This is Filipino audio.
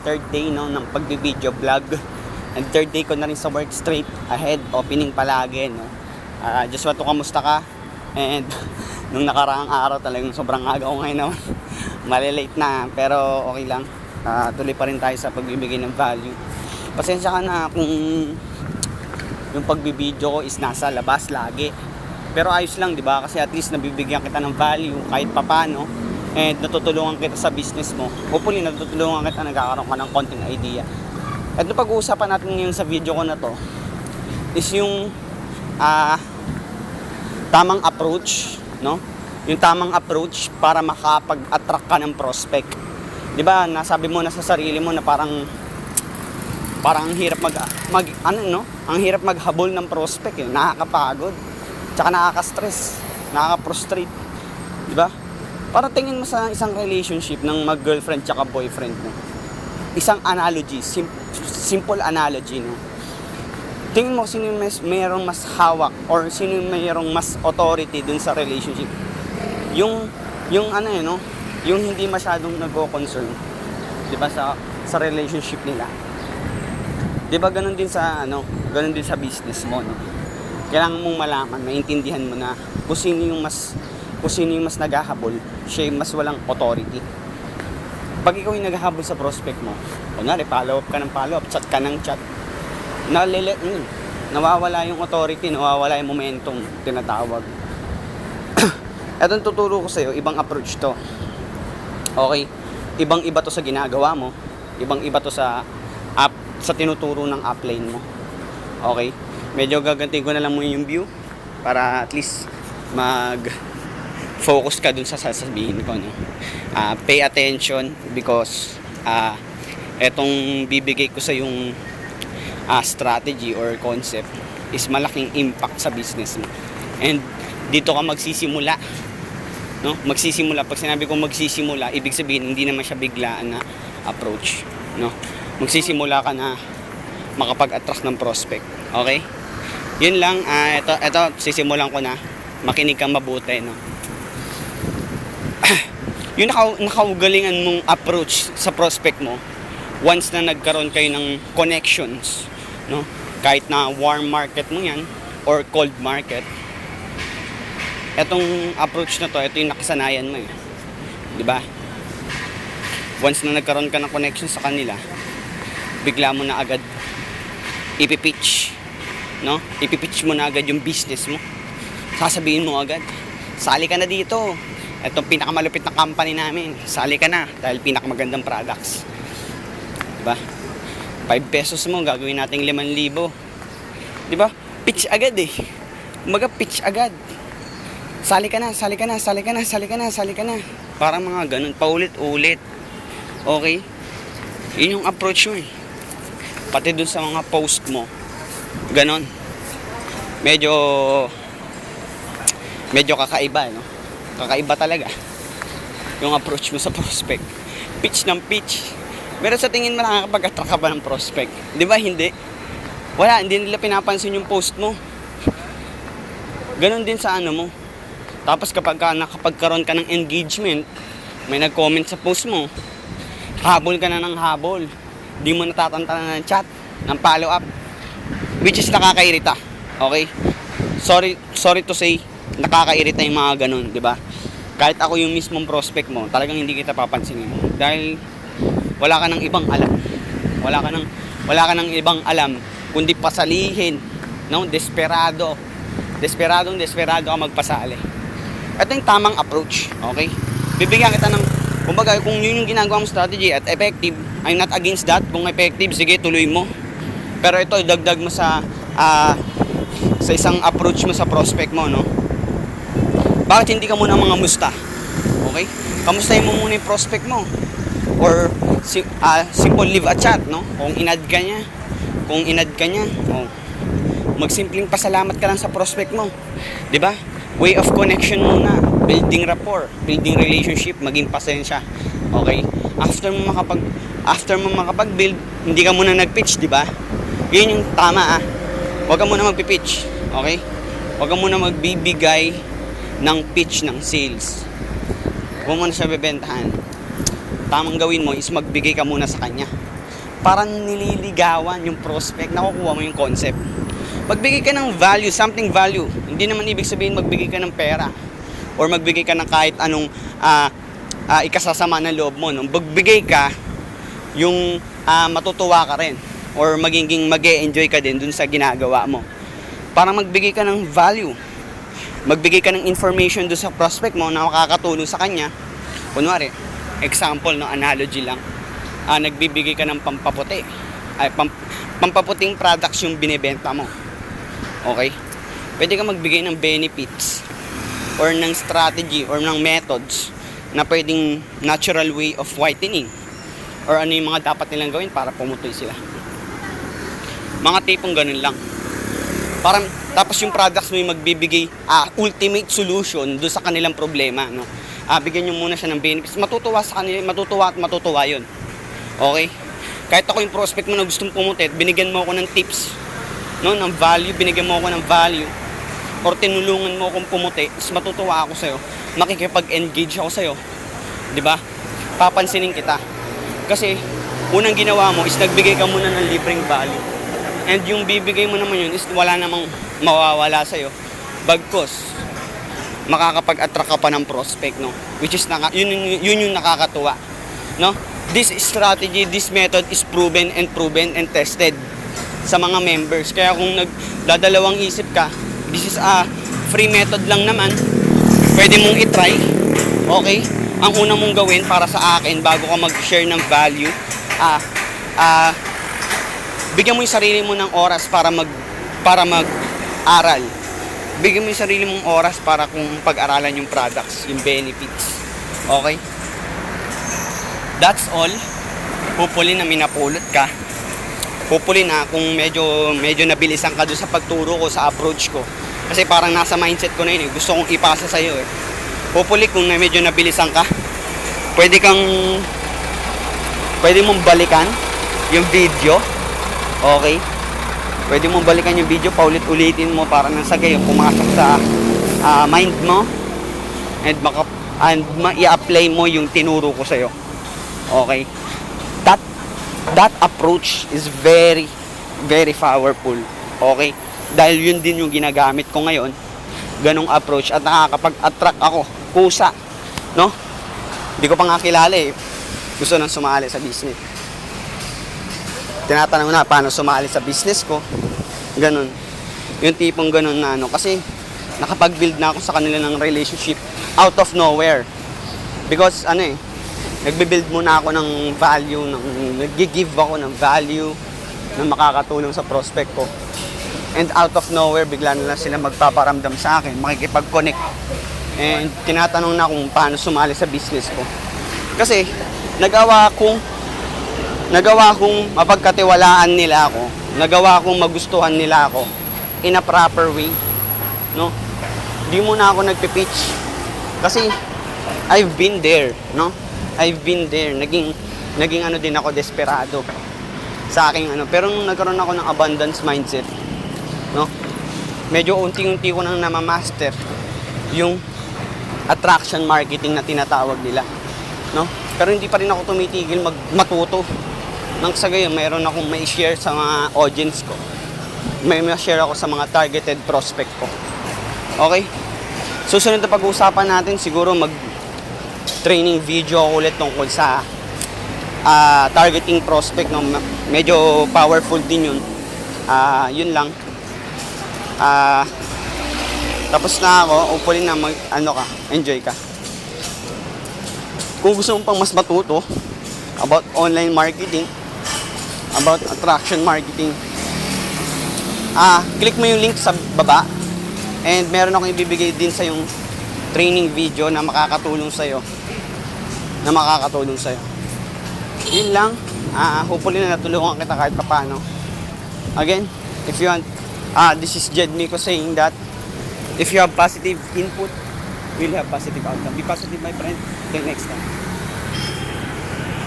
third day no, ng pagbi-video vlog. And third day ko na rin sa work, straight ahead, opening palagi. No? Joshua, kamusta ka? And nung nakaraang araw talagang sobrang aga ko ngayon naman. Malilate na, pero okay lang. Tuloy pa rin tayo sa pagbibigay ng value. Pasensya ka na kung yung pagbibideo ko is nasa labas lagi. Pero ayos lang, di ba? Kasi at least nabibigyan kita ng value kahit papano. And natutulungan kita sa business mo. Hopefully, natutulungan kita, nagkakaroon ka ng konting idea. At yung pag-uusapan natin ngayon sa video ko na to is yung tamang approach, no? Yung tamang approach para makapag-attract ka ng prospect. Di ba? Nasabi mo na sa sarili mo na parang ang hirap ang hirap maghabol ng prospect eh. Nakakapagod. Tsaka nakaka-stress, nakaka-frustrate. Di ba? Para tingin mo sa isang relationship ng mag-girlfriend tsaka boyfriend mo. Isang analogy, simple analogy, no? Tingin mo sino yung mayroong mas hawak or sino yung mayroong mas authority dun sa relationship. Yung no? Yung hindi masyadong nagko-concern, 'di ba, sa relationship nila. 'Di ba ganun din sa ganun din sa business mo, no? Kailangan mong malaman, maintindihan mo na kung sino yung mas naghahabol, siya yung mas walang authority. Pag ikaw yung naghahabol sa prospect mo, kunwari follow up ka ng follow up, chat ka ng chat, nawawala yung authority, nawawala yung momentum, tinatawag. Etong tuturo ko sa'yo, ibang approach to. Okay? Ibang-iba to sa ginagawa mo, ibang-iba to sa tinuturo ng upline mo. Okay? Medyo gagantiin ko na lang mo yung view para at least focus ka dun sa sasabihin ko, no? Pay attention because etong bibigay ko sa yung strategy or concept is malaking impact sa business mo. And dito ka magsisimula, no? Magsisimula. Pag sinabi ko magsisimula, ibig sabihin hindi naman siya biglaan na approach, no? Magsisimula ka na makapag-attract ng prospect. Okay? Yun lang. Ito sisimulan ko na. Makinig kang mabuti, no? Yung nakaugalingan mong approach sa prospect mo, once na nagkaroon kayo ng connections, no? Kahit na warm market mo yan or cold market, etong approach na to, ito yung nakasanayan mo eh. 'Di ba? Once na nagkaroon ka ng connection sa kanila, bigla mo na agad ipipitch, no? Ipipitch mo na agad yung business mo. Sasabihin mo agad, sali ka na dito. Itong pinakamalupit na company namin, sali ka na dahil pinakamagandang products. Diba? 5 pesos mo, gagawin natin 5,000. Diba? Pitch agad eh. Umaga pitch agad. Sali ka na, sali ka na, sali ka na, sali ka na, sali ka na. Parang mga ganun, paulit-ulit. Okay? Yun yung approach mo eh. Pati dun sa mga post mo. Ganon. Medyo kakaiba, no? Kakaiba talaga yung approach mo sa prospect. Pitch ng pitch. Pero sa tingin mo nakakapag-attract ka ba ng prospect? Di ba? Hindi. Wala, hindi nila pinapansin yung post mo. Ganon din sa mo. Tapos kapag nakapagkaroon ka ng engagement, may nag-comment sa post mo, habol ka na ng habol. Di mo natatantanan ng chat, ng follow-up, which is nakakairita. Okay? Sorry to say, nakakairita yung mga ganun, di ba? Kahit ako yung mismong prospect mo, talagang hindi kita papansinin. Dahil wala ka ng ibang alam. Wala ka ng ibang alam kundi pasalihin, no? Desperado ka magpasali. Ito yung tamang approach, okay? Bibigyan kita ng, kumbaga, kung yun yung ginagawa mong strategy at effective, I'm not against that. Kung effective, sige, tuloy mo. Pero ito, dagdag mo sa isang approach mo sa prospect mo, no? Bakit hindi ka muna mga musta? Okay? Kamustahin mo muna yung prospect mo. Or simple leave a chat, no? Kung inad ka niya, magsimpleng pasalamat ka lang sa prospect mo. 'Di ba? Way of connection muna, building rapport, building relationship, maging pasensya. Okay? After mo makapag-build, hindi ka muna nag-pitch, 'di ba? 'Yun yung tama. Huwag ka muna magpi-pitch. Okay? Huwag ka muna magbibigay ng pitch ng sales. Huwag mo na siya bebentahan. tamang gawin mo is magbigay ka muna sa kanya. Parang nililigawan yung prospect, nakukuha mo yung concept. Magbigay ka ng value, something value. Hindi naman ibig sabihin magbigay ka ng pera or magbigay ka ng kahit anong ikasasama ng loob mo. No? Magbigay ka yung matutuwa ka rin or magiging mag-e-enjoy ka din dun sa ginagawa mo. Parang magbigay ka ng value. Magbigay ka ng information dun sa prospect mo na makakatulong sa kanya. Kunwari, example, no, analogy lang. Nagbibigay ka ng pampaputi. Pampaputing products yung binibenta mo. Okay? Pwede ka magbigay ng benefits or ng strategy or ng methods na pwedeng natural way of whitening or ano yung mga dapat nilang gawin para pumutoy sila. Mga tipong ganun lang. Parang, tapos yung products mo yung magbibigay ultimate solution do sa kanilang problema. No? Bigyan nyo muna siya ng benefits. Matutuwa sa kanila, matutuwa yun. Okay? Kahit ako yung prospect mo na gustong pumuti, binigyan mo ako ng tips, no, ng value, binigyan mo ako ng value, or tinulungan mo akong pumuti, mas matutuwa ako sa'yo, makikipag-engage ako sa'yo, di ba? Papansinin kita. Kasi, unang ginawa mo is nagbigay ka muna ng libreng value. And yung bibigay mo naman yun is wala namang mawawala sa'yo. Bagkos, makakapag-attract ka pa ng prospect, no? Which is, yun yung nakakatuwa, no? This strategy, this method is proven and tested sa mga members. Kaya kung nagdadalawang isip ka, this is a free method lang naman. Pwede mong itry. Okay? Ang una mong gawin para sa akin bago ka mag-share ng value, bigyan mo yung sarili mo ng oras para mag-aral. Bigyan mo yung sarili mong oras para kung pag-aralan yung products, yung benefits. Okay? That's all. Hopefully na minapulot ka. Hopefully na kung medyo nabilisan ka doon sa pagturo ko, sa approach ko. Kasi parang nasa mindset ko na yun eh. Gusto kong ipasa sa'yo eh. Hopefully kung medyo nabilisan ka, pwede mong balikan yung video. Okay? Pwede mong balikan yung video, paulit-ulitin mo para nang sa gayon pumasok sa mind mo and ma-i-apply mo yung tinuro ko sa'yo. Okay? That approach is very, very powerful. Okay? Dahil yun din yung ginagamit ko ngayon, ganong approach, at nakakapag-attract ako, kusa, no? Hindi ko pa nga kilala eh. Gusto nang sumali sa business. Tinatanong na paano sumali sa business ko. Ganon. Yung tipong ganon na ano. Kasi nakapag-build na ako sa kanila ng relationship out of nowhere. Because nagbe-build muna ako ng value, nag-give ako ng value na makakatulong sa prospect ko. And out of nowhere, bigla na lang sila magpaparamdam sa akin, makikipag-connect. And tinatanong na kung paano sumali sa business ko. Kasi nagawa kong mapagkatiwalaan nila ako, nagawa kong magustuhan nila ako in a proper way. No? Di muna ako nagpe-pitch. Kasi I've been there, no? I've been there. Naging din ako, desperado sa aking Pero nung nagkaroon ako ng abundance mindset, no? Medyo unti-unti ko nang namamaster yung attraction marketing na tinatawag nila, no? Pero hindi pa rin ako tumitigil matuto. Nang sa gayon, mayroon akong mai-share sa mga audience ko. May ma-share ako sa mga targeted prospect ko. Okay? Susunod na pag-uusapan natin, siguro training video ulit tungkol sa targeting prospect, no? Medyo powerful din yun. Yun lang. Tapos na ako. Hopefully na enjoy ka. Kung gusto mo pang mas matuto about online marketing, about attraction marketing, click mo yung link sa baba, and meron akong ibibigay din sa yung training video na makakatulong sa'yo. Yun lang. Hopefully na natulungan kita kahit paano. Again, if you want, this is Jed Nico saying that if you have positive input, we'll have positive outcome. Be positive, my friend. Till next time.